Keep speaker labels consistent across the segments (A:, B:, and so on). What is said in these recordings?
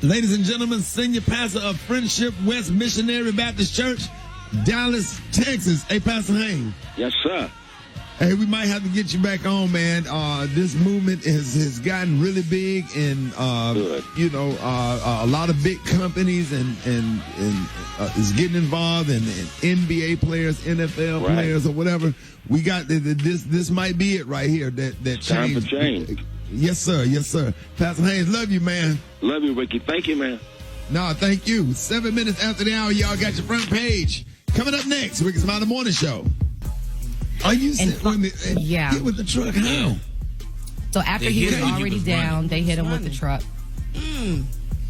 A: Ladies and gentlemen, senior pastor of Friendship West Missionary Baptist Church, Dallas, Texas. Hey, Pastor Haynes.
B: Yes, sir.
A: Hey, we might have to get you back on, man. This movement has gotten really big, and a lot of big companies and is getting involved, and NBA players, NFL players, or whatever. We got this might be it right here. That change.
B: Time for change.
A: Yes, sir. Yes, sir. Pastor Haynes, love you, man.
B: Love you, Ricky. Thank you, man.
A: No, thank you. 7 minutes after the hour, y'all got your front page. Coming up next, Rickey Smiley Morning Show. Are you get with the truck? How?
C: So after he was already down, they hit him with the truck.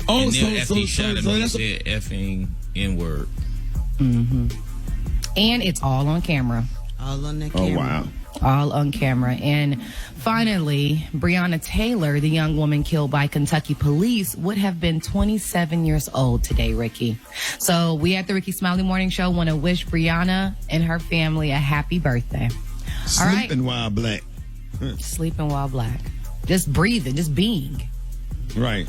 D: Oh, so that's a effing N-word.
C: Mm-hmm. And it's all on camera.
E: All on that camera.
A: Oh, wow.
C: All on camera. And finally, Breonna Taylor, the young woman killed by Kentucky police, would have been 27 years old today, Ricky. So we at the Rickey Smiley Morning Show want to wish Breonna and her family a happy birthday.
A: Sleeping while black.
C: Sleeping while black. Just breathing, just being.
A: Right.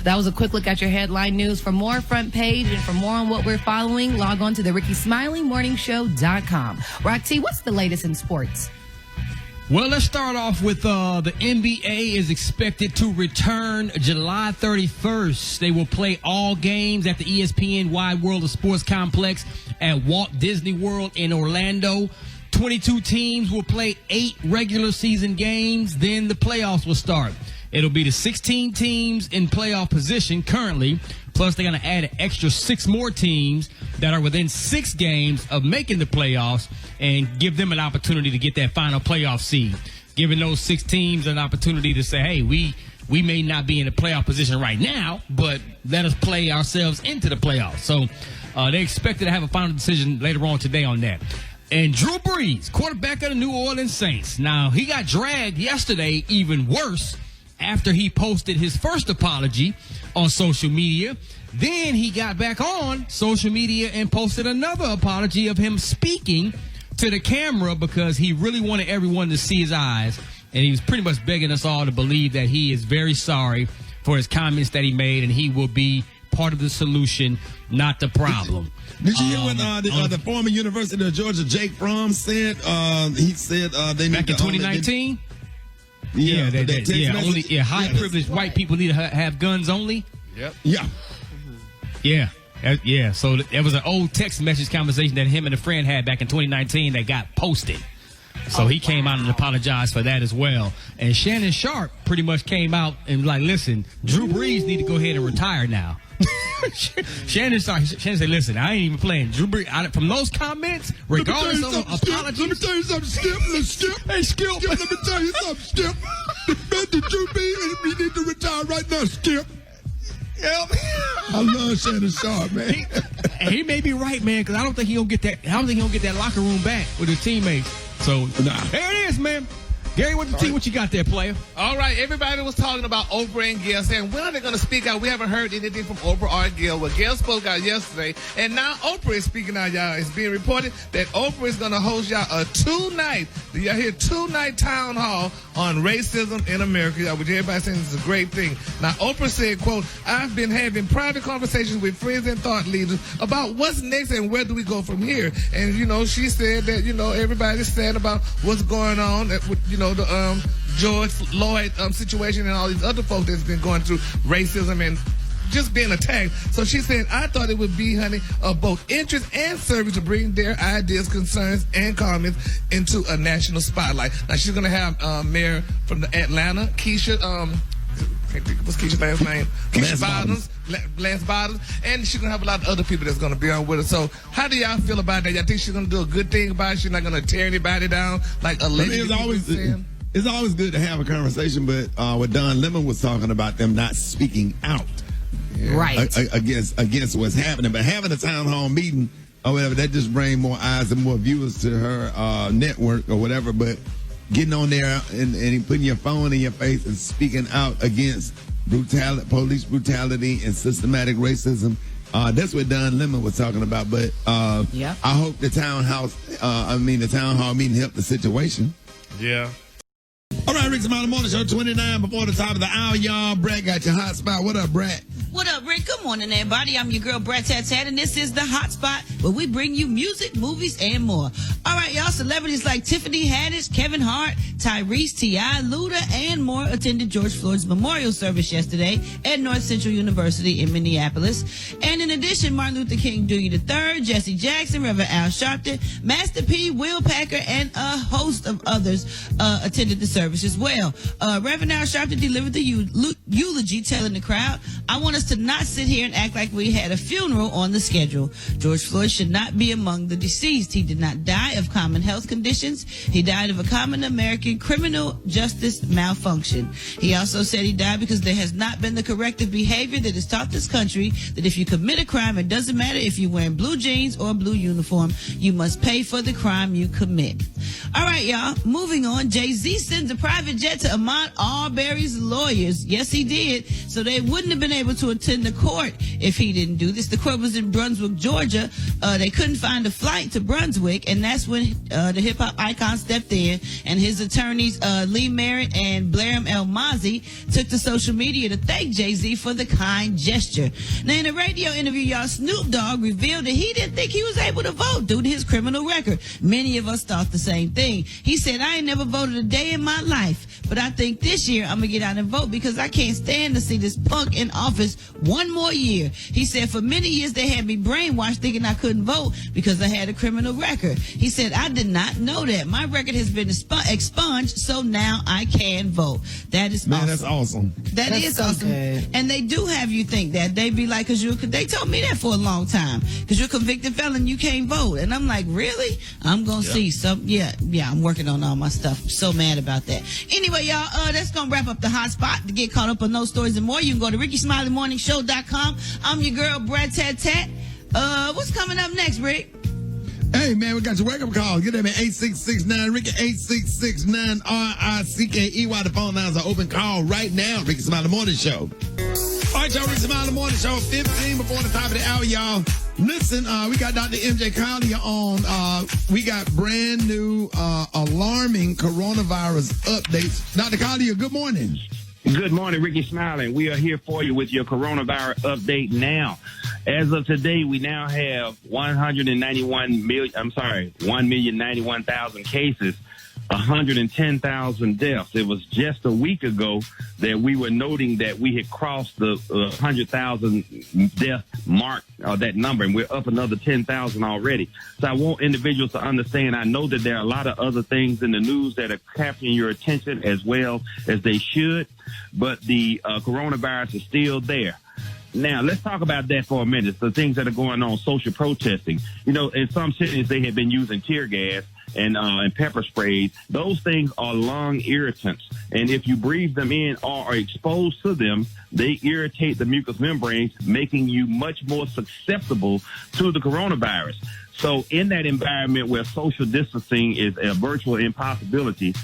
C: That was a quick look at your headline news. For more front page and for more on what we're following, log on to the RickeySmileyMorningShow.com. Rock T, what's the latest in sports?
F: Well, let's start off with the NBA is expected to return July 31st. They will play all games at the ESPN Wide World of Sports Complex at Walt Disney World in Orlando. 22 teams will play 8 regular season games. Then the playoffs will start. It'll be the 16 teams in playoff position currently, plus they're going to add an extra 6 more teams that are within 6 games of making the playoffs and give them an opportunity to get that final playoff seed, giving those 6 teams an opportunity to say, hey, we may not be in a playoff position right now, but let us play ourselves into the playoffs. So they expected to have a final decision later on today on that. And Drew Brees, quarterback of the New Orleans Saints. Now, he got dragged yesterday even worse after he posted his first apology on social media. Then he got back on social media and posted another apology of him speaking to the camera because he really wanted everyone to see his eyes. And he was pretty much begging us all to believe that he is very sorry for his comments that he made, and he will be part of the solution, not the problem.
A: Did you hear what the former University of Georgia, Jake Fromm, said? He said they
F: back in 2019? High privileged white people need to have guns only.
D: Yep.
F: Yeah. So there was an old text message conversation that him and a friend had back in 2019 that got posted. So he came out and apologized for that as well. And Shannon Sharp pretty much came out and like, listen, Drew Brees need to go ahead and retire now. Shannon said, listen, I ain't even playing. Drew Brees, from those comments, regardless of apologies.
A: Let me tell you something, Skip. Hey, Skip, let me tell you something, Skip. The Drew Brees, we need to retire right now, Skip. Yep. I love Shannon Sharp, man.
F: He may be right, man, because I don't think he'll get that. I don't think he'll get that locker room back with his teammates. So there it is, man. Gary, what you got there, player?
D: All right, everybody was talking about Oprah and Gail, saying, when are they going to speak out? We haven't heard anything from Oprah or Gail. Well, Gail spoke out yesterday, and now Oprah is speaking out, y'all. It's being reported that Oprah is going to host y'all a 2-night, y'all hear, 2-night town hall on racism in America, which everybody's saying is a great thing. Now, Oprah said, quote, I've been having private conversations with friends and thought leaders about what's next and where do we go from here. And, she said that, everybody's sad about what's going on with, the George Floyd situation and all these other folks that's been going through racism and just being attacked. So she said, I thought it would be, honey, of both interest and service to bring their ideas, concerns, and comments into a national spotlight. Now, she's going to have Mayor from the Atlanta, Keisha, what's Keisha's last name? Lance Bottoms. And she's going to have a lot of other people that's going to be on with her. So how do y'all feel about that? Y'all think she's going to do a good thing about it? She's not going to tear anybody down like allegedly saying?
A: It's always good to have a conversation, but what Don Lemon was talking about, them not speaking out against what's happening. But having a town hall meeting or whatever, that just brings more eyes and more viewers to her network or whatever. But getting on there and putting your phone in your face and speaking out against police brutality and systematic racism, that's what Don Lemon was talking about. But I hope the town hall meeting helped the situation.
D: Yeah.
A: All right, Rickey Smiley Morning Show, 29 before the top of the hour, y'all. Brad got your hot spot. What up, Brad?
E: What up, Rick? Good morning, everybody. I'm your girl, Brad Tat, and this is the Hot Spot, where we bring you music, movies, and more. All right, y'all. Celebrities like Tiffany Haddish, Kevin Hart, Tyrese, T.I., Luda, and more attended George Floyd's memorial service yesterday at North Central University in Minneapolis. And in addition, Martin Luther King Jr. III, Jesse Jackson, Reverend Al Sharpton, Master P, Will Packer, and a host of others attended the service as well. Reverend Al Sharpton delivered the eulogy, telling the crowd, "I want us to not sit here and act like we had a funeral on the schedule. George Floyd should not be among the deceased. He did not die of common health conditions. He died of a common American criminal justice malfunction." He also said he died because there has not been the corrective behavior that is taught this country, that if you commit a crime, it doesn't matter if you're wearing blue jeans or a blue uniform, you must pay for the crime you commit. All right, y'all, moving on. Jay-Z sends a private jet to Ahmaud Arbery's lawyers. Yes, he did. So they wouldn't have been able to attend the court if he didn't do this. The court was in Brunswick, Georgia. They couldn't find a flight to Brunswick, and that's when the hip-hop icon stepped in, and his attorneys, Lee Merritt and Blair El Mazi, took to social media to thank Jay-Z for the kind gesture. Now, in a radio interview, y'all, Snoop Dogg revealed that he didn't think he was able to vote due to his criminal record. Many of us thought the same thing. He said, "I ain't never voted a day in my life, but I think this year I'm going to get out and vote because I can't stand to see this punk in office one more year." He said, "For many years they had me brainwashed thinking I couldn't vote because I had a criminal record." He said, "I did not know that. My record has been expunged, so now I can vote." That is
A: Man,
E: awesome.
A: that's awesome.
E: That is
C: so
E: awesome.
C: good.
E: And they do have you think that. They be like, they told me that for a long time. Because you're a convicted felon, you can't vote. And I'm like, really? I'm going to see some. Yeah, I'm working on all my stuff. I'm so mad about that. Anyway, y'all, that's going to wrap up the hot spot. To get caught up on those stories and more, you can go to RickeySmileyMorningShow.com. I'm your girl, Brad Tat Tat. What's coming up next, Rick?
A: Hey, man, we got your wake-up call. Get them at 8669 Ricky, 8669 RICKEY. The phone lines are open. Call right now. Rickey Smiley Morning Show. All right, y'all, Rickey Smiley Morning Show, 15 before the top of the hour, y'all. Listen, we got Dr. MJ Collier on. We got brand new, alarming coronavirus updates. Dr. Collier, good morning.
B: Good morning, Rickey Smiley. We are here for you with your coronavirus update now. As of today, we now have 1,091,000 cases, 110,000 deaths. It was just a week ago that we were noting that we had crossed the 100,000 death mark, that number, and we're up another 10,000 already. So I want individuals to understand, I know that there are a lot of other things in the news that are capturing your attention as well as they should, but the coronavirus is still there. Now, let's talk about that for a minute, the things that are going on, social protesting. You know, in some cities, they have been using tear gas and pepper sprays. Those things are lung irritants. And if you breathe them in or are exposed to them, they irritate the mucous membranes, making you much more susceptible to the coronavirus. So in that environment where social distancing is a virtual impossibility,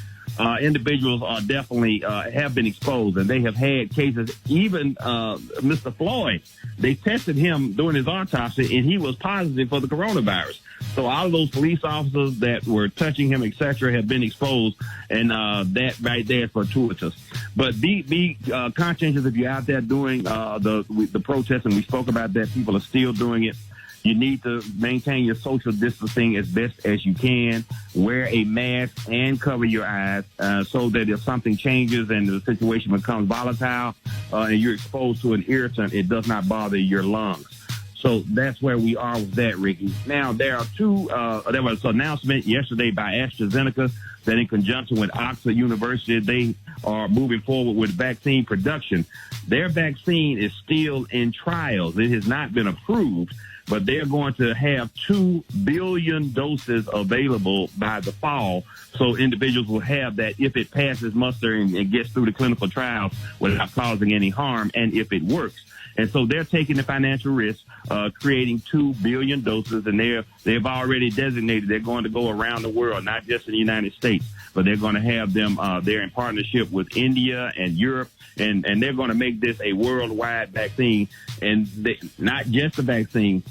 B: individuals are definitely have been exposed, and they have had cases. Even Mr. Floyd, they tested him during his autopsy, and he was positive for the coronavirus. So all of those police officers that were touching him, etc., have been exposed, and that right there is fortuitous. But be conscientious if you're out there doing the protest, and we spoke about that. People are still doing it. You need to maintain your social distancing as best as you can. Wear a mask and cover your eyes so that if something changes and the situation becomes volatile and you're exposed to an irritant, it does not bother your lungs. So that's where we are with that, Ricky. Now, there are there was an announcement yesterday by AstraZeneca that in conjunction with Oxford University, they are moving forward with vaccine production. Their vaccine is still in trials. It has not been approved, but they're going to have 2 billion doses available by the fall. So individuals will have that if it passes muster and gets through the clinical trials without causing any harm, and if it works. And so they're taking the financial risk, creating 2 billion doses, and they've already designated they're going to go around the world, not just in the United States, but they're going to have them, they're in partnership with India and Europe, and they're going to make this a worldwide vaccine, and not just a vaccine,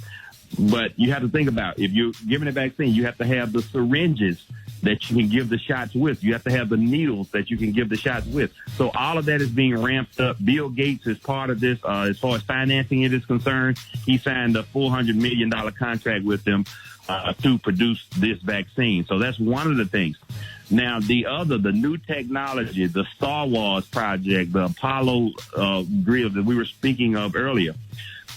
B: but you have to think about, if you're giving a vaccine, you have to have the syringes that you can give the shots with. You have to have the needles that you can give the shots with. So all of that is being ramped up. Bill Gates is part of this as far as financing it is concerned. He signed a $400 million contract with them to produce this vaccine. So that's one of the things. Now, the new technology, the Star Wars project, the Apollo grill that we were speaking of earlier,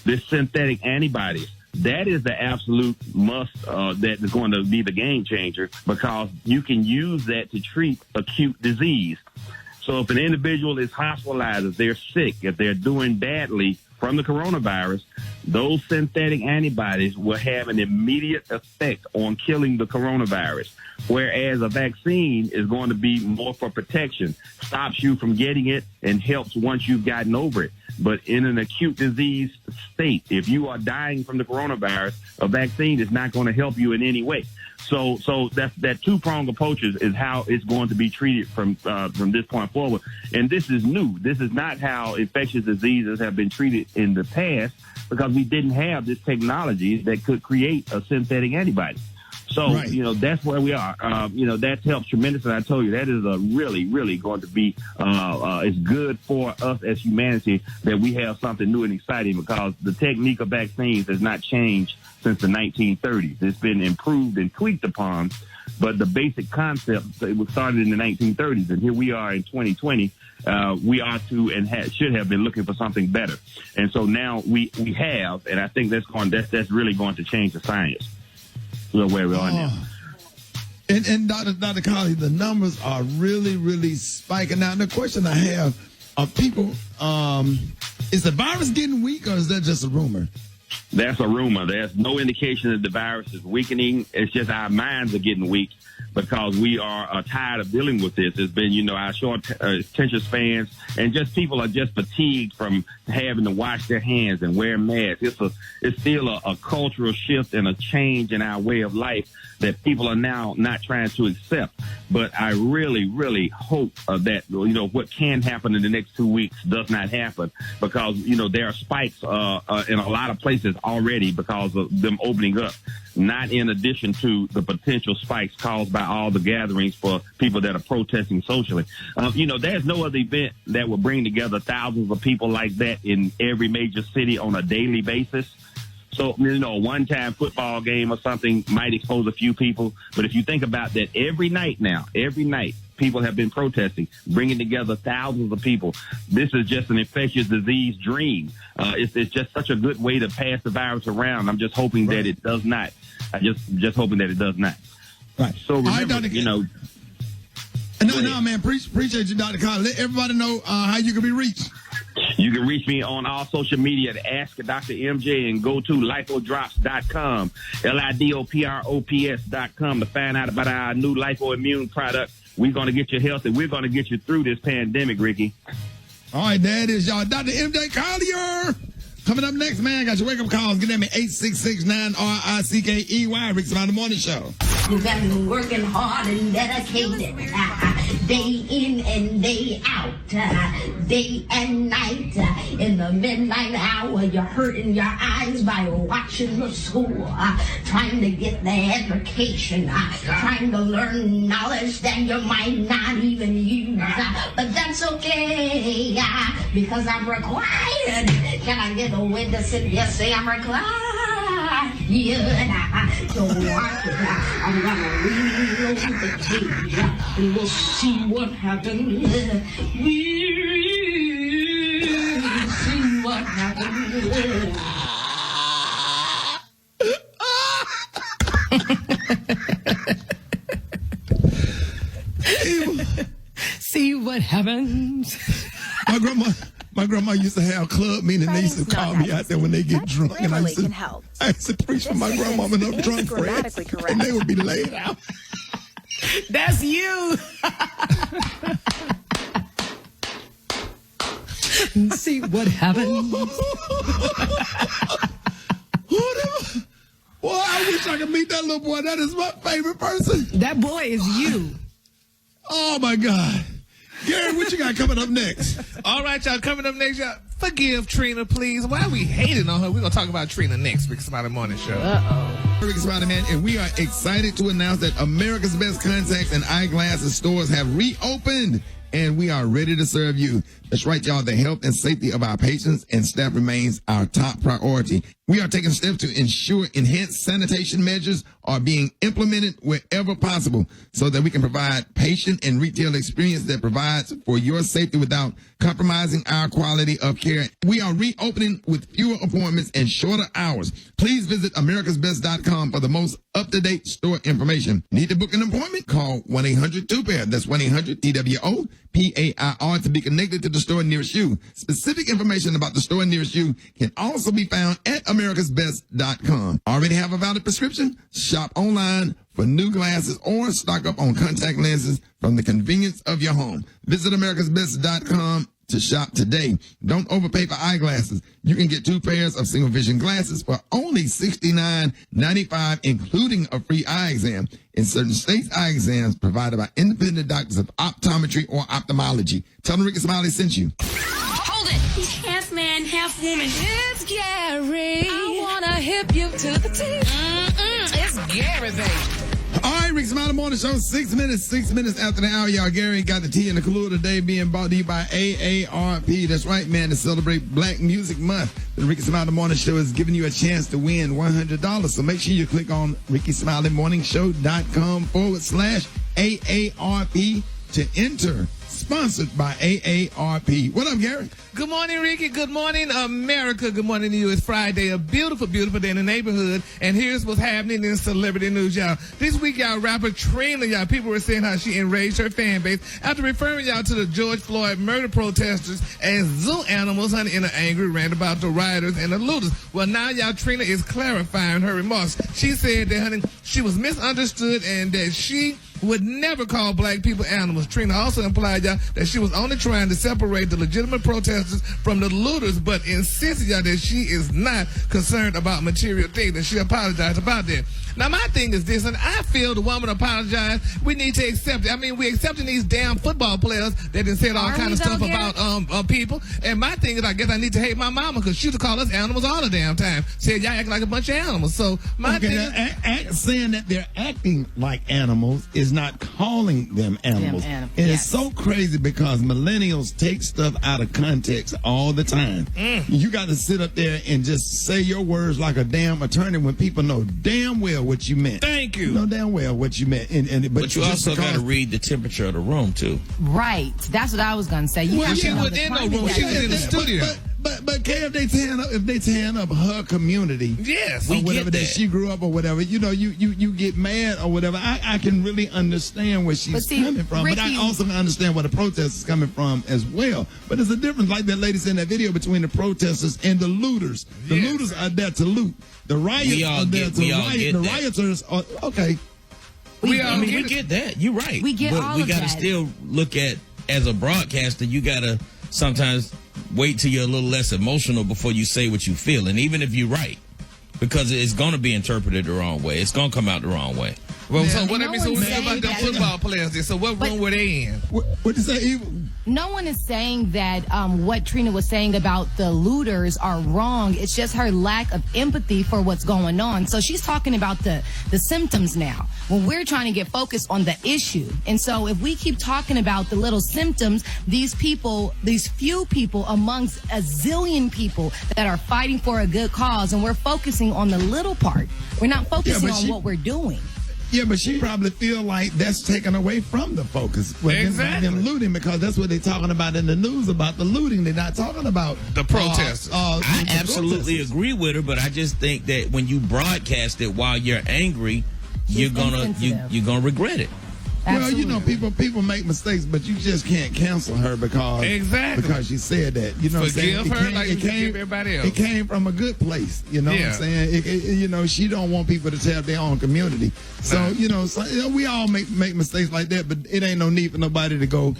B: this synthetic antibodies, that is the absolute must that is going to be the game changer, because you can use that to treat acute disease. So if an individual is hospitalized, if they're sick, if they're doing badly from the coronavirus, those synthetic antibodies will have an immediate effect on killing the coronavirus, whereas a vaccine is going to be more for protection, stops you from getting it and helps once you've gotten over it. But in an acute disease state, if you are dying from the coronavirus, a vaccine is not going to help you in any way. So that two-pronged approach is how it's going to be treated from this point forward. And this is new. This is not how infectious diseases have been treated in the past, because we didn't have this technology that could create a synthetic antibody. So,
A: right.
B: That's where we are. That helps tremendously. I told you, that is a really, really going to be, it's good for us as humanity that we have something new and exciting, because the technique of vaccines has not changed since the 1930s. It's been improved and tweaked upon, but the basic concept, it was started in the 1930s, and here we are in 2020. We are to and should have been looking for something better. And so now we have, and I think that's really going to change the science. Where we are now.
A: And Dr. Colley, the numbers are really, really spiking. Now, the question I have are people, is the virus getting weak, or is that just a rumor?
B: That's a rumor. There's no indication that the virus is weakening. It's just our minds are getting weak, because we are tired of dealing with this. It's been, our short attention spans, and just people are just fatigued from having to wash their hands and wear masks. It's still a cultural shift and a change in our way of life that people are now not trying to accept. But I really, really hope that, what can happen in the next 2 weeks does not happen, because, there are spikes in a lot of places already because of them opening up, not in addition to the potential spikes caused by all the gatherings for people that are protesting socially. There's no other event that will bring together thousands of people like that in every major city on a daily basis. So, a one-time football game or something might expose a few people. But if you think about that, every night, people have been protesting, bringing together thousands of people. This is just an infectious disease dream. It's just such a good way to pass the virus around. I'm just hoping that it does not. Just hoping that it does not.
A: Right.
B: So remember,
A: No, man. Appreciate you, Dr. Colley. Let everybody know how you can be reached.
B: You can reach me on all social media at Ask Dr. MJ, and go to lipodrops.com, LIDOPROPS.com, to find out about our new lipoimmune product. We're going to get you healthy. We're going to get you through this pandemic, Ricky.
A: All right, there it is, y'all. Dr. MJ Collier. Coming up next, man, got your wake-up calls. Get at me, 866-9-RICKEY, Rickey Smiley Morning Show.
G: You've been working hard and dedicated, day in and day out, day and night. In the midnight hour, you're hurting your eyes by watching the school, trying to get the education, trying to learn knowledge that you might not even use. But that's okay, because I'm required. Can I get a witness if you say I'm required? So watch it. I'm gonna reload the tape, and we'll see what happens. We'll see what happens.
C: See what happens.
A: My grandma used to have club meeting. They used to call me out there when they get drunk, and I used to preach for my grandmama and her drunk friends, and they would be laid out.
C: That's you. See what happens.
A: Boy, I wish I could meet that little boy. That is my favorite person.
C: That boy is you.
A: Oh my God. Gary, what you got coming up next?
D: All right, y'all. Coming up next, y'all. forgive Trina, please. Why are we hating on her? We're going to talk about Trina next week, Smiley Morning Show.
A: Rickey Smiley, man, and we are excited to announce that America's Best Contacts and Eyeglasses stores have reopened, and we are ready to serve you. That's right, y'all. The health and safety of our patients and staff remains our top priority. We are taking steps to ensure enhanced sanitation measures are being implemented wherever possible so that we can provide patient and retail experience that provides for your safety without compromising our quality of care. We are reopening with fewer appointments and shorter hours. Please visit americasbest.com for the most up-to-date store information. Need to book an appointment? Call 1-800-2PAIR. That's 1-800-TWO-PAIR to be connected to the store nearest you. Specific information about the store nearest you can also be found at americasbest.com. Already have a valid prescription? Shop online for new glasses or stock up on contact lenses from the convenience of your home. Visit americasbest.com to shop today. Don't overpay for eyeglasses. You can get 2 pairs of single vision glasses for only $69.95, including a free eye exam. In certain states, eye exams provided by independent doctors of optometry or ophthalmology. Tell them Rickey Smiley sent you.
H: Hold it. He's half man, half woman.
C: It's Gary. I want to hip you to the T.
H: It's Gary, baby.
A: All right, Rickey Smiley Morning Show, 6 minutes after the hour, y'all. Gary got the tea and the clue today being brought to you by AARP. That's right, man, to celebrate Black Music Month. The Rickey Smiley Morning Show is giving you a chance to win $100. So make sure you click on RickeySmileyMorningShow.com/AARP to enter. Sponsored by AARP. What up, Gary?
D: Good morning, Ricky. Good morning, America. Good morning to you. It's Friday, a beautiful, beautiful day in the neighborhood. And here's what's happening in celebrity news, y'all. This week, y'all, rapper Trina, y'all, people were saying how she enraged her fan base after referring y'all to the George Floyd murder protesters as zoo animals, honey, in an angry rant about the rioters and the looters. Well, now, y'all, Trina is clarifying her remarks. She said that, honey, she was misunderstood and that she would never call black people animals. Trina also implied, y'all, that she was only trying to separate the legitimate protesters from the looters, but insisted, y'all, that she is not concerned about material things, and she apologized about that. Now, my thing is this, and I feel the woman apologized. We need to accept it. I mean, we're accepting these damn football players that done said all kind of stuff about people. And my thing is, I guess I need to hate my mama because she used to call us animals all the damn time. Said y'all act like a bunch of animals. So my thing is,
A: saying that they're acting like animals is not calling them animals. And it's so crazy because millennials take stuff out of context all the time. You got to sit up there and just say your words like a damn attorney when people know damn well what you meant.
D: Thank you.
A: You know damn well what you meant.
I: But you also got to read the temperature of the room, too.
C: Right. That's what I was going to say.
D: She was in no room. She was in the studio.
A: But Kay, if they tearing up her community,
D: yes,
A: or whatever that she grew up or whatever, you know, you get mad or whatever. I can really understand where she's coming from, Ricky, but I also understand where the protest is coming from as well. But there's a difference, like that lady said in that video, between the protesters and the looters. The looters are there to loot. The riots are there to riot. The rioters are okay.
I: We get that. You're right.
C: We get all of that.
I: We got to still look at, as a broadcaster, you got to sometimes wait till you're a little less emotional before you say what you feel. And even if you're right, because it's going to be interpreted the wrong way. It's going to come out the wrong way.
D: Well, so what about the football players there? So what room were they in?
A: What you say?
C: No one is saying that what Trina was saying about the looters are wrong. It's just her lack of empathy for what's going on. So she's talking about the symptoms now, when we're trying to get focused on the issue. And so if we keep talking about the little symptoms, these few people amongst a zillion people that are fighting for a good cause, and we're focusing on the little part. We're not focusing on what we're doing.
A: Yeah, but she probably feel like that's taken away from the focus.
D: Exactly.
A: Them looting, because that's what they're talking about in the news, about the looting. They're not talking about
D: the protesters.
I: I absolutely agree with her, but I just think that when you broadcast it while you're angry, you're gonna regret it.
C: Absolutely.
A: Well, you know, people make mistakes, but you just can't cancel her because she said that. You know what I'm saying?
D: Forgive her like you forgive everybody else.
A: It came from a good place. You know what I'm saying? You know, she don't want people to tell their own community. So, you know, we all make mistakes like that, but it ain't no need for nobody to go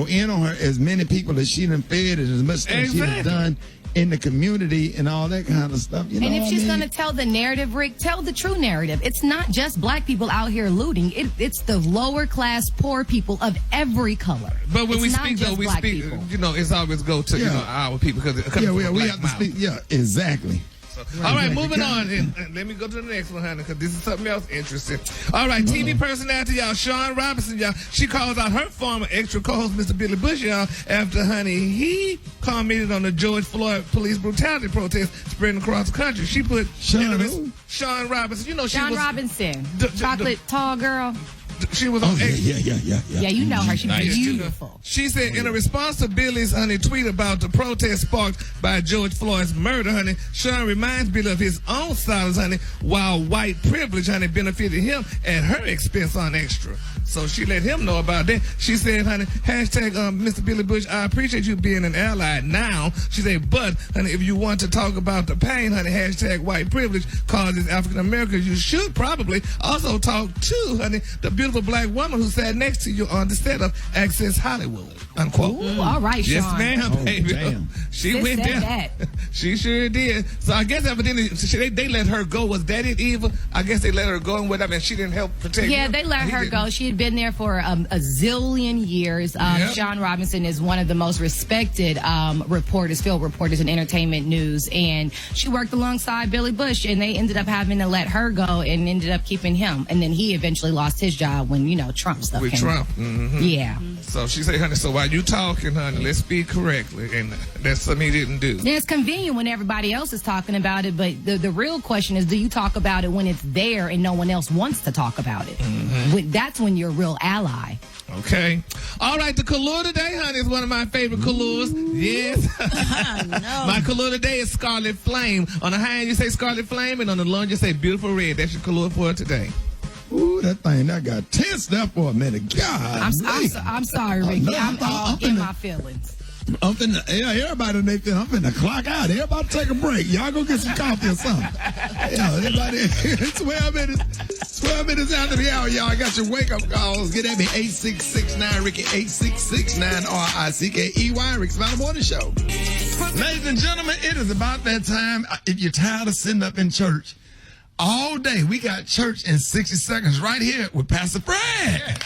A: in on her. As many people as she done fed and as much stuff she done done. in the community and all that kind of stuff. You know
C: And if
A: what
C: she's
A: I mean?
C: going to tell the narrative, Rick, tell the true narrative. It's not just black people out here looting. It's the lower class, poor people of every color.
D: But when
C: It's
D: we
C: not
D: speak, though,
C: just
D: we
C: black
D: speak,
C: people.
D: it's always go to, our people because it comes
A: Yeah,
D: from a
A: we
D: black
A: have to
D: mouth.
A: speak. Yeah, exactly.
D: All right, moving on. And let me go to the next one, honey, because this is something else interesting. All right, TV personality, y'all, Sean Robinson, y'all. She calls out her former extra co-host, Mr. Billy Bush, y'all, after, honey, he commented on the George Floyd police brutality protest spreading across the country. She put Sean Robinson. You know, she
C: Sean
D: was
C: Robinson, chocolate tall girl.
D: She was on
C: Yeah, you know her. She's
I: Nice.
C: beautiful.
D: She said in a response to Billy's, honey, tweet about the protest sparked by George Floyd's murder, honey, Sean reminds Billy of his own silence, honey, while white privilege, honey, benefited him at her expense on Extra. So she let him know about that. She said, honey, hashtag Mr. Billy Bush, I appreciate you being an ally now. She said, but, honey, if you want to talk about the pain, honey, hashtag white privilege causes African Americans, you should probably also talk to, honey, the beautiful black woman who sat next to you on the set of Access Hollywood, unquote.
C: Ooh, all right, Sean.
D: Yes, ma'am, baby.
A: damn.
D: She
C: Sis
D: went
C: said
D: there.
C: that.
D: She sure did. So I guess evidently they let her go. Was that it, Eva? I guess they let her go and whatever, and she didn't help protect
C: Yeah,
D: him.
C: they let
D: He
C: her
D: didn't.
C: go. She had been there for a zillion years.
D: Yep.
C: Sean Robinson is one of the most respected reporters, field reporters in entertainment news. And she worked alongside Billy Bush, and they ended up having to let her go and ended up keeping him. And then he eventually lost his job when, Trump stuff
D: With
C: came
D: Trump.
C: out.
D: Mhm.
C: Yeah.
D: So she said, honey, so while you talking, honey, let's speak correctly. And that's something he didn't do.
C: Yeah, it's convenient when everybody else is talking about it, but the real question is, do you talk about it when it's there and no one else wants to talk about it? That's when you're a real ally.
D: Okay. All right, the color today, honey, is one of my favorite colors. Yes. My color today is Scarlet Flame. On the high end, you say Scarlet Flame, and on the low end, you say Beautiful Red. That's your color for today.
A: Ooh, that thing that got tensed up for a minute. God,
C: I'm sorry, Ricky.
A: No,
C: I'm all
A: I'm
C: in
A: finna-
C: my feelings.
A: I'm finna, everybody in their feeling. I'm finna clock out. Everybody take a break. Y'all go get some coffee or something. Yeah, everybody, it's 12 minutes after the hour, y'all. I got your wake-up calls. Get at me, 8669 Ricky, 8669 RICKEY, Rick's Smiley Morning Show. Ladies and gentlemen, it is about that time. If you're tired of sitting up in church all day, we got church in 60 seconds right here with Pastor Fred.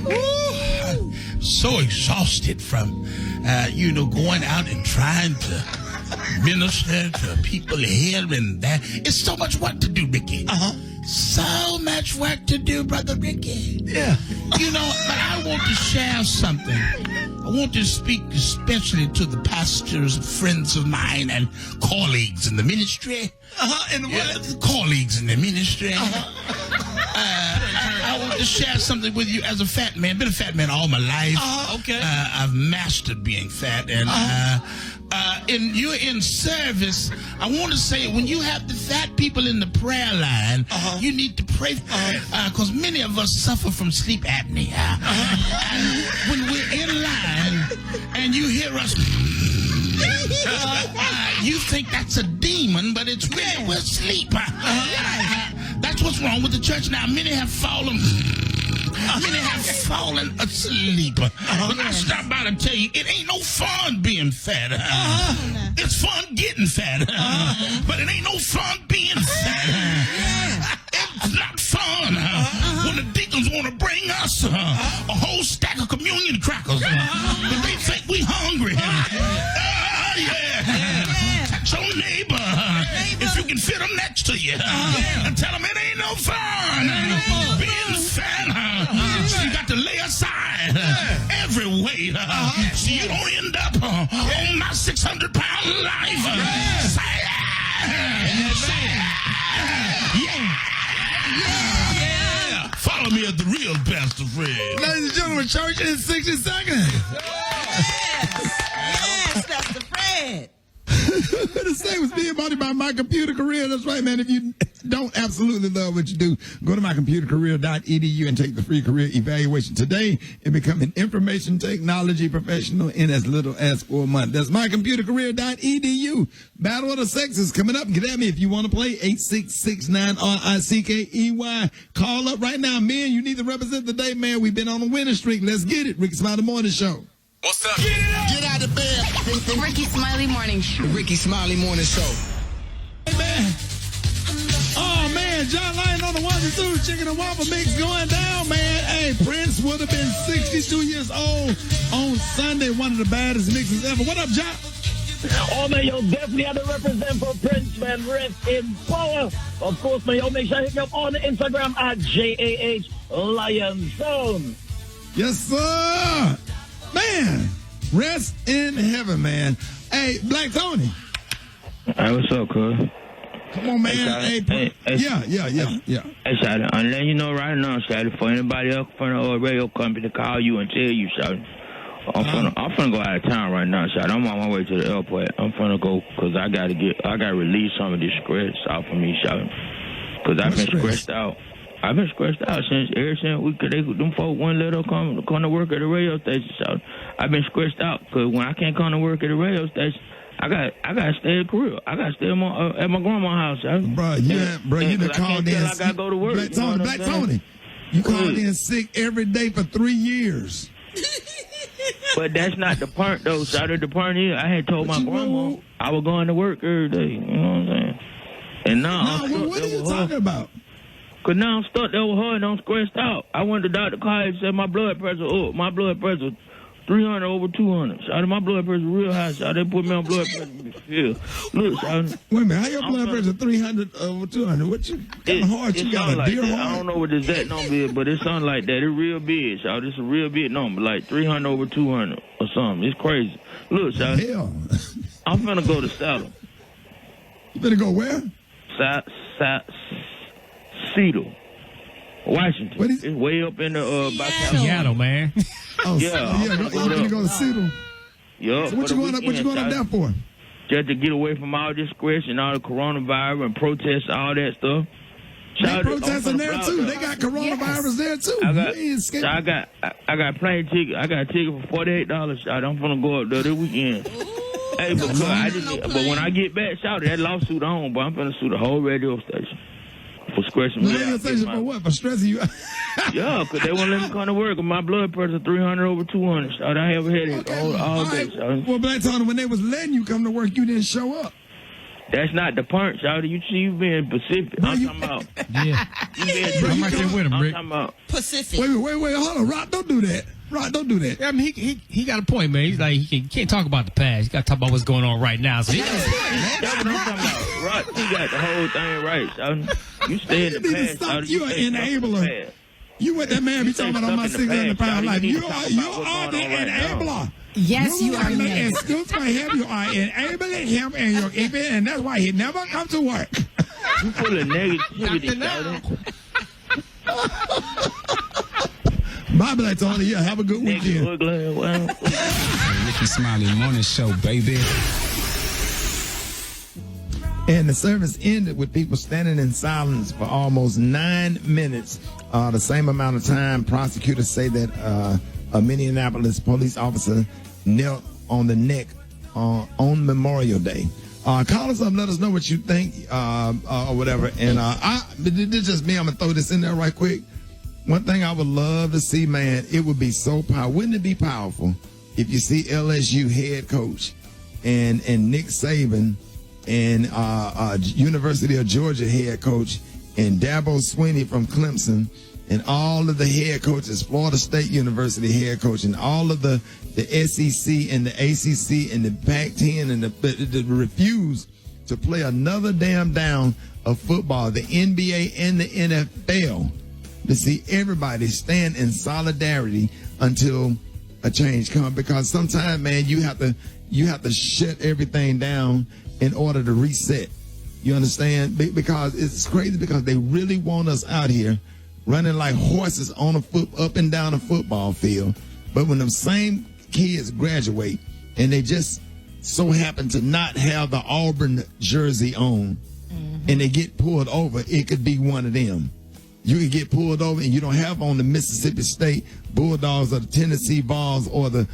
J: Ooh, so exhausted from, going out and trying to minister to people here and there. It's so much work to do, Ricky. So much work to do, Brother Ricky.
A: Yeah.
J: But I want to share something. I want to speak especially to the pastors, friends of mine, and colleagues in the ministry.
A: And what?
J: Colleagues in the ministry. I want to share something with you as a fat man. Been a fat man all my life.
I: Okay.
J: I've mastered being fat, and you're in service. I want to say, when you have the fat people in the prayer line, you need to pray because many of us suffer from sleep apnea. And when we're in line and you hear us, you think that's a demon, but it's really we're asleep. That's what's wrong with the church now. Many have fallen asleep. But I stop by to tell you, it ain't no fun being fat. It's fun getting fat. But it ain't no fun being fat. It's not fun when the deacons want to bring us a whole stack of communion crackers. But they think we hungry. Touch your neighbor if you can fit them next to you. And tell them it ain't no fun being fat. So you got to lay aside every weight so you don't end up on my 600-pound life. Say yeah. Follow me at the real Pastor Fred.
A: Ladies and gentlemen, church in 60 seconds.
E: Yes, Pastor Fred.
A: The same was being brought by My Computer Career. That's right, man. If you don't absolutely love what you do, go to mycomputercareer.edu and take the free career evaluation today and become an information technology professional in as little as 4 months. That's mycomputercareer.edu. Battle of the Sexes coming up. Get at me if you want to play. 8669 RICKEY. Call up right now. Men, you need to represent the day, man. We've been on a winning streak. Let's get it. Rickey Smiley Morning Show.
K: What's up? Get out of bed.
H: The Rickey Smiley Morning Show.
K: The Rickey Smiley Morning Show.
A: Hey, man. Oh, man, John Lyon on the 1 and 2 chicken and waffle mix going down, man. Hey, Prince would have been 62 years old on Sunday, one of the baddest mixes ever. What up, John?
L: Oh, man, yo, definitely had to represent for Prince, man. Rest in power. Of course, man, yo, make sure you hit me up on Instagram at JAH Lionzone.
A: Yes, sir. Man, rest in heaven, man. Hey, Black Tony.
M: Hey, what's up, cuz?
A: Come on, man. Hey, yeah.
M: Hey, Shawty, I'm letting you know right now, Shawty, for anybody else from the radio company to call you and tell you, Shawty. I'm finna go out of town right now, Shawty. I'm on my way to the airport. I'm finna go because I gotta release some of this stress off of me, Shawty. Because I've been stressed out. I've been stressed out ever since them folk wouldn't let her come to work at the radio station, Shawty. I've been stressed out because when I can't come to work at the radio station, I gotta stay at the crib. I gotta stay at my grandma's house, Shawty.
A: Bro, you done called in.
M: I gotta go to work.
A: Black Tony, you called in sick every day for 3 years.
M: But that's not the part, though, Shawty. The part is I had told my grandma I was going to work every day. You know what I'm saying? And now
A: what are you talking about?
M: Because now I'm stuck there with her and I'm stressed out. I went to Dr. Carter and said my blood pressure up. My blood pressure 300 over 200. Shawty, my blood pressure real high. Shawty, they put me on blood pressure. Yeah. Look, Shawty.
A: Wait a minute. How your blood pressure 300 over 200? What you kind of heart you got?
M: Like
A: a deer
M: that.
A: heart?
M: I don't know what the exact number is, but it's something like that. It's real big, Shawty. It's a real big number, like 300 over 200 or something. It's crazy. Look, Shawty.
A: Hell.
M: I'm finna go to Seattle.
A: You better go where?
M: Seattle, Washington. It's way up in the by
F: Seattle, man.
A: Oh,
M: yeah.
A: I'm gonna go to Seattle.
M: Yeah.
A: So what you going up there for?
M: Just to get away from all this stress and all the coronavirus and protests, all that stuff.
A: They protesting there too. They got coronavirus there too.
M: I got plane ticket. I got a ticket for $48. I'm gonna go up there this weekend. Hey, but when I get back, shout that lawsuit on, but I'm gonna sue the whole radio station for stressing me out.
A: Radio station for what? For stressing you out?
M: Yeah, because they won't let me come to work. My blood pressure 300 over 200. Shout, I have a headache all day. Shout.
A: Well, Black Tony, when they was letting you come to work, you didn't show up.
M: That's not the point, Shawty. You see, you being Pacific. I'm talking about.
F: Yeah. I'm right there with him, Rick.
M: I'm talking about
E: Pacific.
A: Wait, hold on. Rock, don't do that. Rock, don't do that.
F: Yeah, I mean, he got a point, man. He's like, he can't talk about the past. He got to talk about what's going on right now. So
M: that's what I'm talking about. Rock, you got the whole thing right, Shawty. You stay in the past, Shawty.
A: You are an enabler. You what that man be talking about on my 600-pound life. You are the enabler.
C: Yes, you are.
A: Excuse my him. You are enabling him and you're keeping, and that's why he never comes to work.
M: You full of negativity, Shawty.
A: Bye, Black Tony. Yeah, have a good weekend.
K: Rickey Smiley Morning Show, baby.
A: And the service ended with people standing in silence for almost 9 minutes. The same amount of time prosecutors say that a Minneapolis police officer knelt on the neck on Memorial Day. Call us up, let us know what you think or whatever. And this is just me. I'm going to throw this in there right quick. One thing I would love to see, man, it would be so powerful. Wouldn't it be powerful if you see LSU head coach and Nick Saban and University of Georgia head coach and Dabo Swinney from Clemson and all of the head coaches, Florida State University head coach and all of the SEC and the ACC and the Pac-10 and the refuse to play another damn down of football, the NBA and the NFL, to see everybody stand in solidarity until a change comes. Because sometimes, man, you have to shut everything down in order to reset. You understand? Because it's crazy because they really want us out here running like horses on up and down a football field. But when them same kids graduate and they just so happen to not have the Auburn jersey on and they get pulled over, it could be one of them. You can get pulled over and you don't have on the Mississippi State Bulldogs or the Tennessee Vols or the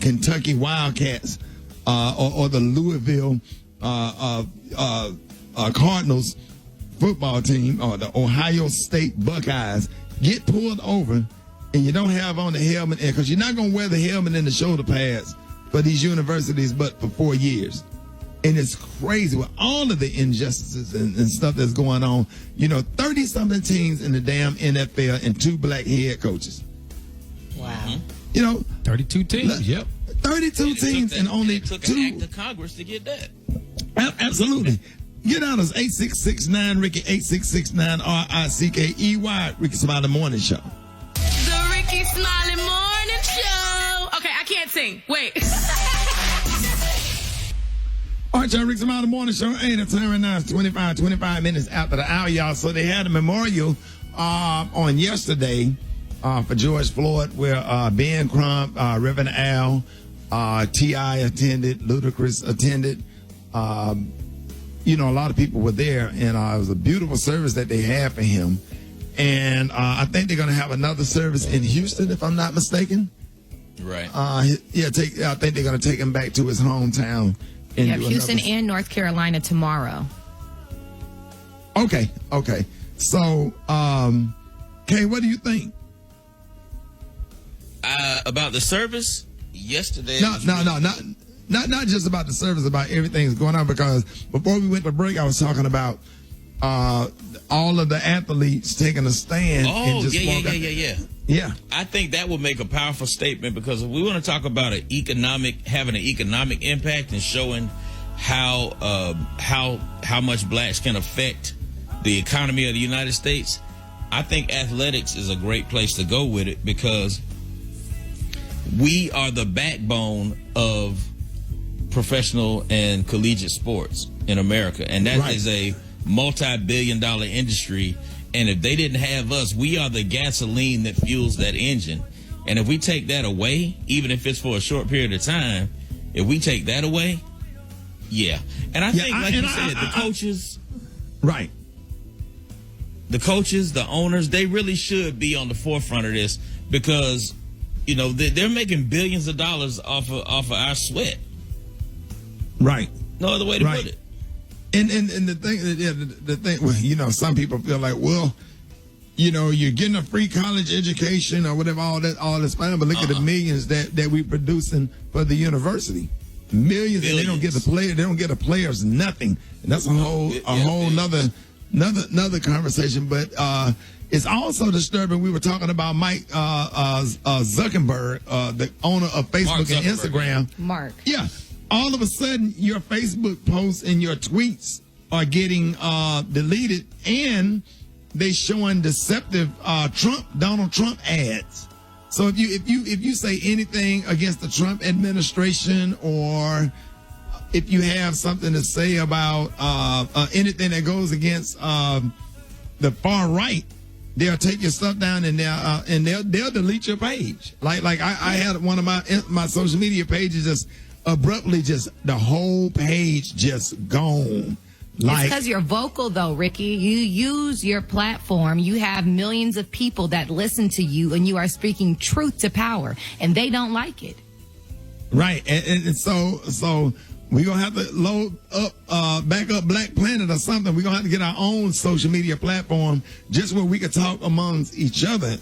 A: Kentucky Wildcats or the Louisville Cardinals football team or the Ohio State Buckeyes. Get pulled over and you don't have on the helmet, because you're not going to wear the helmet and the shoulder pads for these universities, but for 4 years. And it's crazy with all of the injustices and stuff that's going on. 30-something teams in the damn NFL and 2 black head coaches.
E: Wow.
F: 32 teams, yep.
A: 32 teams and only
I: it took
A: 2.
I: an act of Congress to get that.
A: Absolutely. Get on us, 8669 Ricky, 8669 RICKEY, Ricky Smiley Morning Show.
H: The Rickey Smiley Morning Show. Okay, I can't sing. Wait.
A: All right, y'all, Ricky Smiley Morning Show. Ain't the time right now. It's 25 minutes after the hour, y'all. So they had a memorial on yesterday for George Floyd, where Ben Crump, Reverend Al, T.I. attended, Ludacris attended. A lot of people were there, and it was a beautiful service that they had for him. And I think they're going to have another service in Houston, if I'm not mistaken.
I: Right.
A: I think they're going to take him back to his hometown.
C: You have Houston and North Carolina tomorrow.
A: Okay. So, Kay, what do you think?
I: About the service yesterday?
A: Not just about the service, about everything that's going on. Because before we went to break, I was talking about all of the athletes taking a stand. Yeah.
I: I think that would make a powerful statement, because if we want to talk about having an economic impact and showing how much blacks can affect the economy of the United States, I think athletics is a great place to go with it, because we are the backbone of professional and collegiate sports in America, and that is a multi-billion-dollar industry. And if they didn't have us, we are the gasoline that fuels that engine. And if we take that away, even if it's for a short period of time, if we take that away, yeah. And I think, like you said, the coaches,
A: right?
I: The coaches, the owners, they really should be on the forefront of this, because they're making billions of dollars off of our sweat.
A: Right.
I: No other way to put it.
A: And the thing, well, some people feel like, well, you're getting a free college education or whatever, all that's fine, but look at the millions that we producing for the university. Millions, and they don't get the players nothing. And that's a whole another conversation. But it's also disturbing. We were talking about Mike Zuckerberg, the owner of Facebook and Instagram.
C: Mark.
A: Yeah. All of a sudden, your Facebook posts and your tweets are getting deleted, and they showing deceptive Donald Trump ads. So if you say anything against the Trump administration, or if you have something to say about anything that goes against the far right, they'll take your stuff down, and they'll delete your page. Like I had one of my social media pages just abruptly, just the whole page just gone.
C: It's because you're vocal, though, Ricky. You use your platform. You have millions of people that listen to you, and you are speaking truth to power, and they don't like it.
A: Right, and so we're gonna have to load up, back up Black Planet or something. We're gonna have to get our own social media platform just where we can talk amongst each other.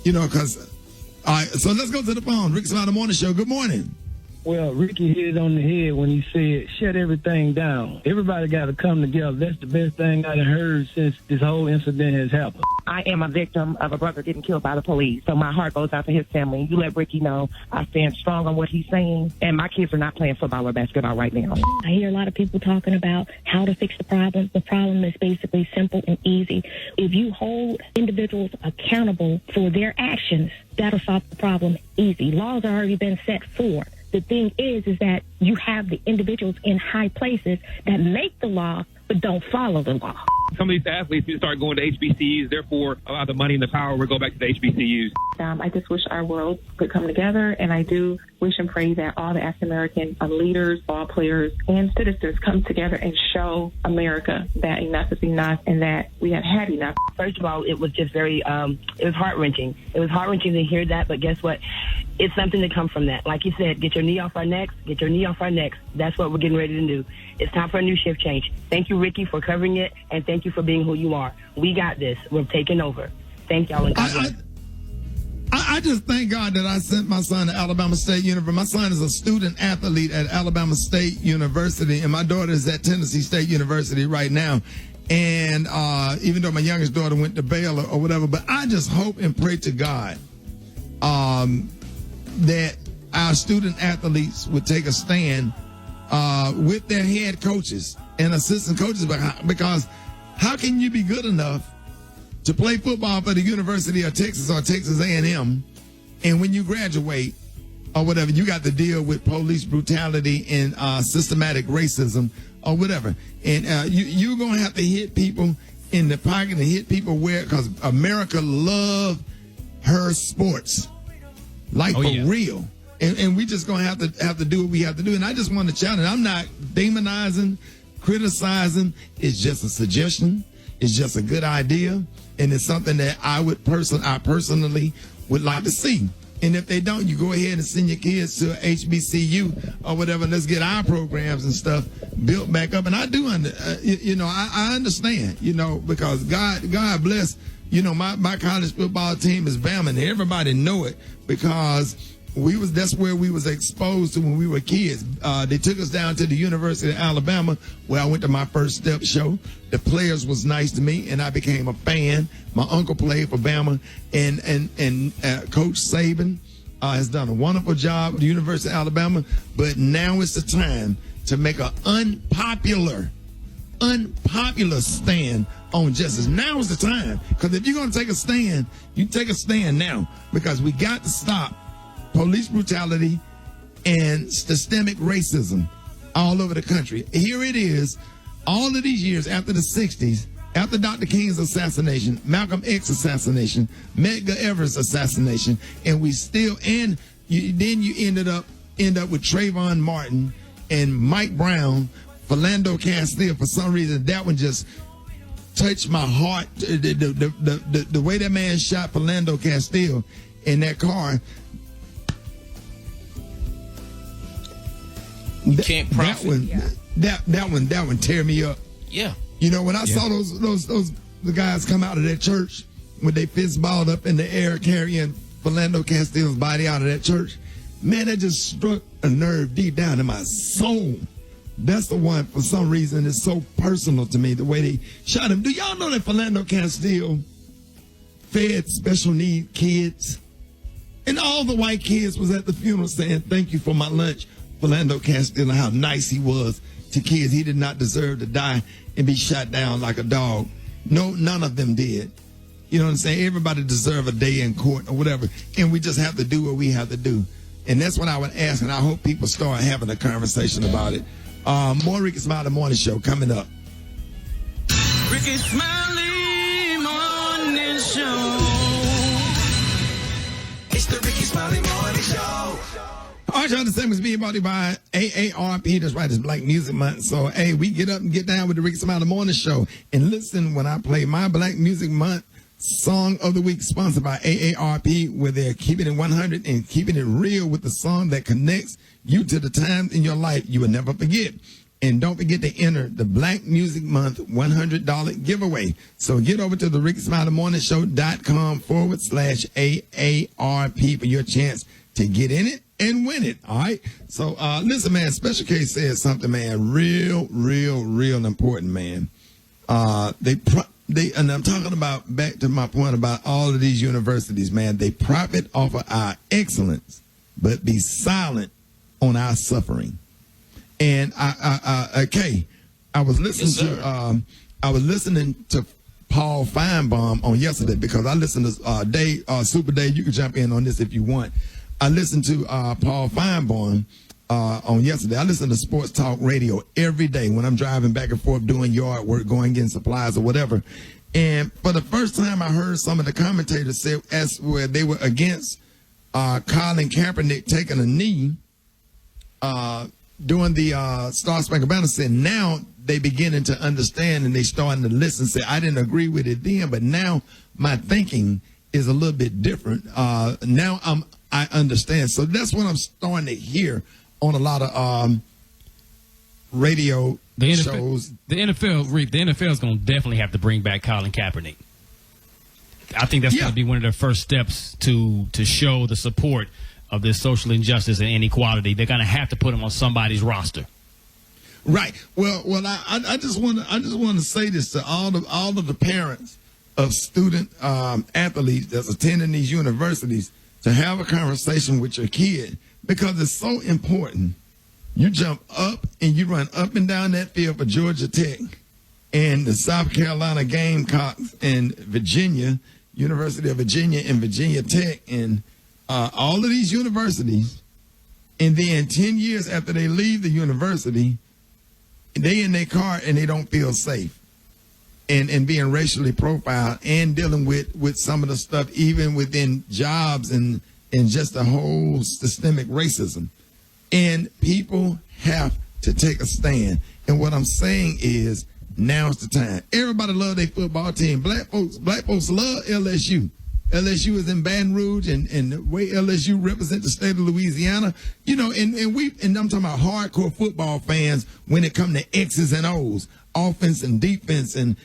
A: Because. All right, so let's go to the phone. Rickey Smiley Morning Show. Good morning.
L: Well, Ricky hit it on the head when he said, shut everything down. Everybody got to come together. That's the best thing I've heard since this whole incident has happened.
N: I am a victim of a brother getting killed by the police, so my heart goes out to his family. You let Ricky know I stand strong on what he's saying, and my kids are not playing football or basketball right now.
O: I hear a lot of people talking about how to fix the problem. The problem is basically simple and easy. If you hold individuals accountable for their actions, that'll solve the problem easy. Laws have already been set for. The thing is that you have the individuals in high places that make the law but don't follow the law.
P: Some of these athletes need to start going to HBCUs. Therefore, a lot of the money and the power will go back to the HBCUs.
Q: I just wish our world could come together, and I do wish and pray that all the African-American leaders, ball players, and citizens come together and show America that enough is enough and that we have had enough.
R: First of all, it was just very, it was heart-wrenching. It was heart-wrenching to hear that, but guess what? It's something to come from that. Like you said, get your knee off our necks, get your knee off our necks. That's what we're getting ready to do. It's time for a new shift change. Thank you, Ricky, for covering it, and thank you for being who you are. We got this. We're taking over. Thank y'all. And God bless.
A: I just thank God that I sent my son to Alabama State University. My son is a student athlete at Alabama State University, and my daughter is at Tennessee State University right now. And even though my youngest daughter went to Baylor or whatever, but I just hope and pray to God that our student athletes would take a stand with their head coaches and assistant coaches, because how can you be good enough to play football for the University of Texas or Texas A&M, and when you graduate or whatever, you got to deal with police brutality and systematic racism or whatever, and you're going to have to hit people in the pocket and hit people where, because America love her sports like for real, and we just going to have to do what we have to do. And I just want to challenge. I'm not demonizing, criticizing. It's just a suggestion. It's just a good idea, and it's something that I personally would like to see. And if they don't, you go ahead and send your kids to HBCU or whatever. Let's get our programs and stuff built back up. And I do, I understand, because God bless, my college football team is Bama, and everybody know it because that's where we was exposed to when we were kids. They took us down to the University of Alabama, where I went to my first step show. The players was nice to me, and I became a fan. My uncle played for Bama, and Coach Saban has done a wonderful job at the University of Alabama. But now it's the time to make an unpopular stand on justice. Now is the time, because if you're going to take a stand, you take a stand now, because we got to stop police brutality and systemic racism all over the country. Here it is, all of these years after the 60s, after Dr. King's assassination, Malcolm X assassination, Medgar Evers assassination, and we still, then you end up with Trayvon Martin and Mike Brown, Philando Castile. For some reason, that one just touched my heart. The way that man shot Philando Castile in that car.
I: Can't profit.
A: That one tear me up.
I: Yeah.
A: When I saw the guys come out of that church with their fists balled up in the air carrying Philando Castile's body out of that church, man, that just struck a nerve deep down in my soul. That's the one, for some reason, is so personal to me, the way they shot him. Do y'all know that Philando Castile fed special need kids? And all the white kids was at the funeral saying, "Thank you for my lunch." Philando Castile, and how nice he was to kids. He did not deserve to die and be shot down like a dog. No, none of them did. You know what I'm saying? Everybody deserve a day in court or whatever. And we just have to do what we have to do. And that's what I would ask, and I hope people start having a conversation about it. More Rickey Smiley Morning Show coming up.
S: Rickey Smiley Morning Show. It's the Rickey Smiley Morning Show.
A: All right, y'all, the same as being brought to you by AARP. That's right, it's Black Music Month. So, hey, we get up and get down with the Rickey Smiley Morning Show. And listen when I play my Black Music Month Song of the Week, sponsored by AARP, where they're keeping it 100 and keeping it real with the song that connects you to the times in your life you will never forget. And don't forget to enter the Black Music Month $100 giveaway. So get over to the RickySmileyMorningShow.com/AARP for your chance to get in it and win it. All right. So listen, man, Special K said something, man, real important, man. And I'm talking about, back to my point about all of these universities, man, they profit off of our excellence, but be silent on our suffering. And I was listening to Paul Feinbaum on yesterday, because I listened to Super Dave. You can jump in on this if you want. I listened to Paul Feinbaum on yesterday. I listen to Sports Talk Radio every day when I'm driving back and forth doing yard work, going getting supplies or whatever. And for the first time, I heard some of the commentators say where they were against Colin Kaepernick taking a knee during the Star Spangled Banner. Said now they beginning to understand, and they starting to listen. Say, I didn't agree with it then, but now my thinking is a little bit different. Now I understand. So that's what I'm starting to hear on a lot of radio shows.
F: The NFL is going to definitely have to bring back Colin Kaepernick. I think that's going to be one of their first steps to show the support of this social injustice and inequality. They're going to have to put them on somebody's roster.
A: Right. Well, I just want to say this to all of the parents of student athletes that's attending these universities, to have a conversation with your kid, because it's so important. You jump up and you run up and down that field for Georgia Tech and the South Carolina Gamecocks and Virginia, University of Virginia and Virginia Tech and all of these universities. And then 10 years after they leave the university, they in their car and they don't feel safe, and being racially profiled and dealing with some of the stuff even within jobs and just the whole systemic racism. And people have to take a stand. And what I'm saying is, now's the time. Everybody love their football team. Black folks love LSU. LSU is in Baton Rouge, and the way LSU represent the state of Louisiana, and I'm talking about hardcore football fans when it comes to X's and O's, offense and defense and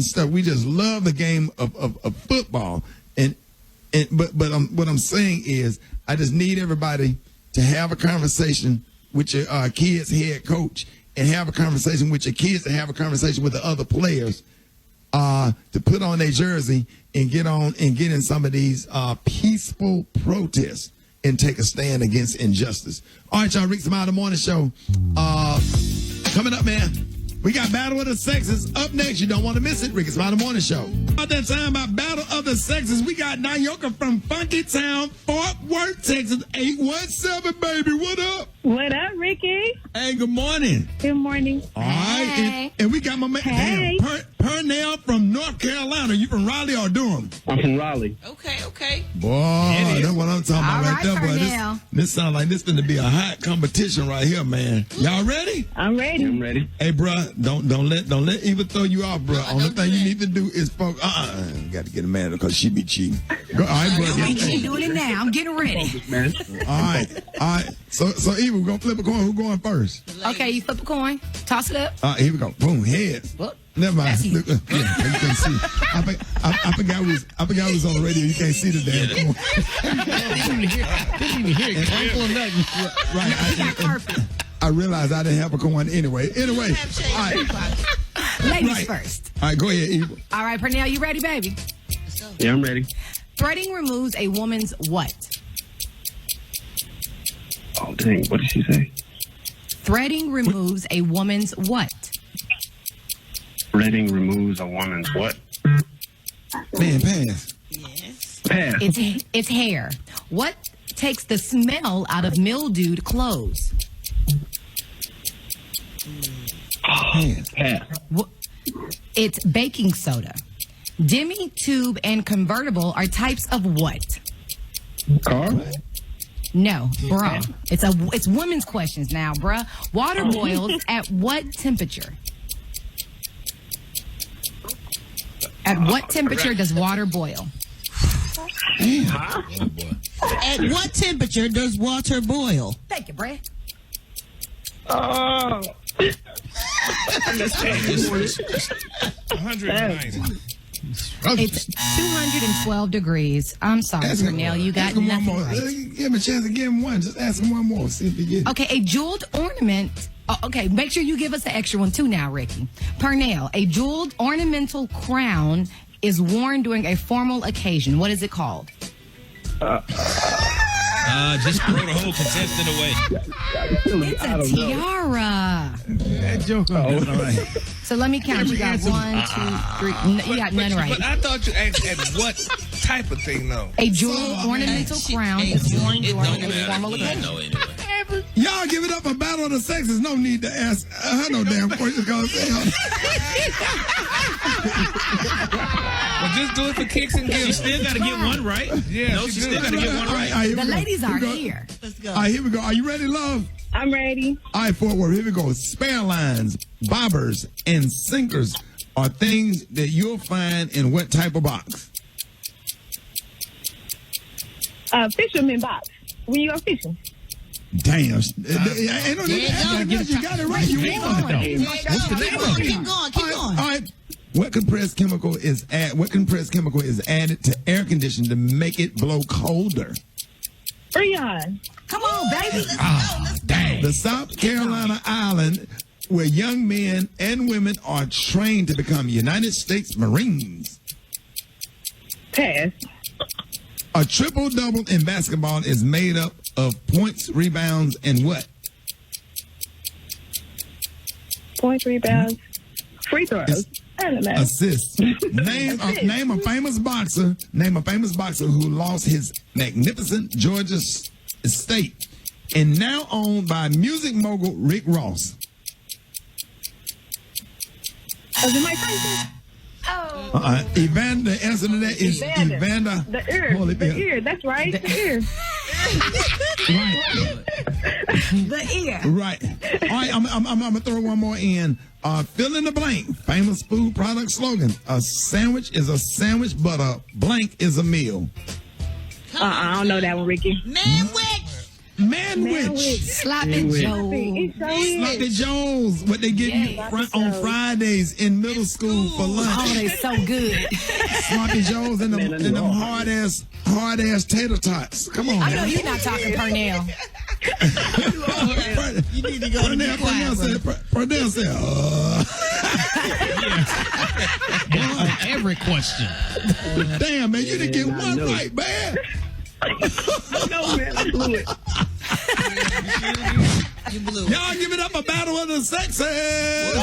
A: stuff. We just love the game of football. But what I'm saying is, I just need everybody to have a conversation with your kids' head coach, and have a conversation with your kids, and have a conversation with the other players, to put on their jersey and get in some of these peaceful protests and take a stand against injustice. All right, y'all, Rickey Smiley Morning Show. Coming up, man, we got Battle of the Sexes up next. You don't want to miss it. Rickey Smiley Morning Show. About that time, about Battle of the Sexes, we got Nayoka from Funky Town, Fort Worth, Texas, 817, baby. What up?
T: What up, Ricky?
A: Hey, good morning.
T: Good morning.
A: All right, and we got my man, Purnell from North Carolina. You from Raleigh or Durham?
P: I'm from Raleigh.
E: Okay.
A: Boy, that's what I'm talking about right there, boy. This sounds like this going to be a hot competition right here, man. Y'all ready?
T: I'm ready.
P: I'm ready.
A: Hey, bro, don't let Eva throw you off, bro. Only thing you need to do is focus. Got to get a man because she be cheating. All right, bro.
C: She's doing it now. I'm getting ready.
A: All right. So Eva, we're gonna flip a coin. Who's going first?
C: Okay, you flip a coin. Toss it up.
A: Here we go. Boom, heads. Never mind. Look, you can't see. I forgot we was on the radio. You can't see the damn coin.
F: Didn't even hear it. Crankle or nothing.
A: Right. I realized I didn't have a coin anyway. All right.
C: Ladies first.
A: All right, go ahead, Eva.
C: All right, Purnell, you ready, baby?
P: Yeah, I'm ready.
C: Threading removes a woman's what?
P: Oh, dang. What did she say?
C: Threading removes a woman's what?
P: Threading removes a woman's what?
A: Man, pass.
E: Yes.
P: Pass.
C: It's hair. What takes the smell out of mildewed clothes?
P: Pass.
C: It's baking soda. Demi, tube, and convertible are types of what?
P: Car?
C: No, bra. It's women's questions now, bruh. Water boils at what temperature? At what temperature does water boil?
E: At what temperature does water boil?
C: Thank you, Brad.
J: Oh.
A: 190.
C: It's 212 degrees. I'm sorry, Purnell. You got nothing right.
A: Give him a chance to give him one. Just ask him one more. See if he gets it.
C: Okay, a jeweled ornament. Okay, make sure you give us the extra one too now, Ricky. Purnell, a jeweled ornamental crown is worn during a formal occasion. What is it called?
I: Just throw the whole contestant away.
C: It's a tiara.
A: That joke. All right.
C: So let me count. You got 1, 2, 3. You got none right.
D: But I thought you asked at what type of thing, though?
C: A jeweled ornamental crown is worn during a formal occasion.
A: Y'all give it up for Battle of the Sexes. No need to ask her no damn question.
D: Well, just do it for kicks and giggles.
I: She still got to get one right.
D: Yeah,
I: no, she still got to get one right.
C: The ladies are here.
E: Let's go.
A: All right, here we go. Are you ready, love?
T: I'm ready.
A: All right, Fort Worth, here we go. Spare lines, bobbers, and sinkers are things that you'll find in what type of box?
T: Fisherman box. When you go fishing.
A: Damn. You got it right. You won.
E: Keep going.
A: All right. What compressed chemical is added to air conditioning to make it blow colder?
T: Freon.
E: Come on, baby. Let's
A: Ah,
E: go. Let's
A: dang. The South Carolina island where young men and women are trained to become United States Marines.
T: Pass.
A: A triple-double in basketball is made up of points, rebounds, and what?
T: Points, rebounds, free throws. I don't know.
A: Assists. Name a famous boxer. Name a famous boxer who lost his magnificent Georgia estate and now owned by music mogul Rick Ross.
T: Was it Mike Tyson? Oh.
A: Evander, the answer to that is Evander.
T: The ear. That's right. The ear.
E: The ear.
A: Right. All right, I'm gonna throw one more in. Fill in the blank. Famous food product slogan. A sandwich is a sandwich, but a blank is a meal.
T: I don't know that one, Ricky.
A: Manwich.
C: Sloppy Joe.
A: Sloppy Joes. What they give you on Fridays in middle school for lunch.
C: Oh, they so good.
A: Sloppy Joes and them hard ass tater tots. Come on.
C: I know you're not talking Pernell.
I: You need to go to the
A: Pernell said,
F: Every question.
A: Damn, man, you didn't get one right, man.
T: No, man, I blew it.
E: You blew it.
A: Y'all give it up a battle of the sexes.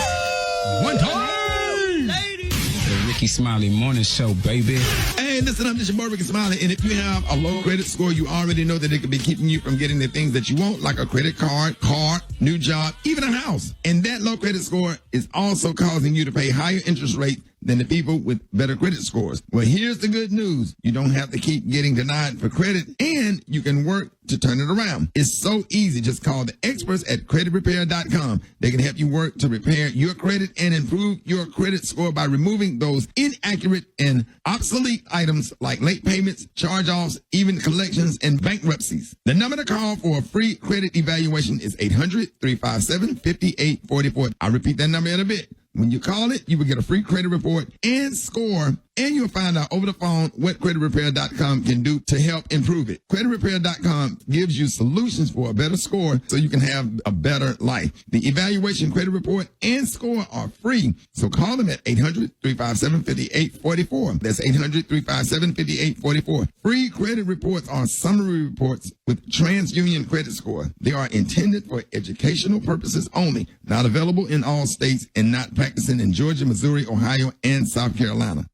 A: One time.
K: The Rickey Smiley Morning Show, baby.
A: Hey, listen up, this is your boy Rickey Smiley, and if you have a low credit score, you already know that it could be keeping you from getting the things that you want, like a credit card, car, new job, even a house. And that low credit score is also causing you to pay higher interest rates than the people with better credit scores. Well, here's the good news. You don't have to keep getting denied for credit, and you can work to turn it around. It's so easy. Just call the experts at creditrepair.com. They can help you work to repair your credit and improve your credit score by removing those inaccurate and obsolete items like late payments, charge-offs, even collections and bankruptcies. The number to call for a free credit evaluation is 800-357-5844. I'll repeat that number in a bit. When you call it, you will get a free credit report and score, and you'll find out over the phone what creditrepair.com can do to help improve it. Creditrepair.com gives you solutions for a better score so you can have a better life. The evaluation, credit report, and score are free. So call them at 800-357-5844. That's 800-357-5844. Free credit reports are summary reports with TransUnion credit score. They are intended for educational purposes only, not available in all states, and not practicing in Georgia, Missouri, Ohio, and South Carolina.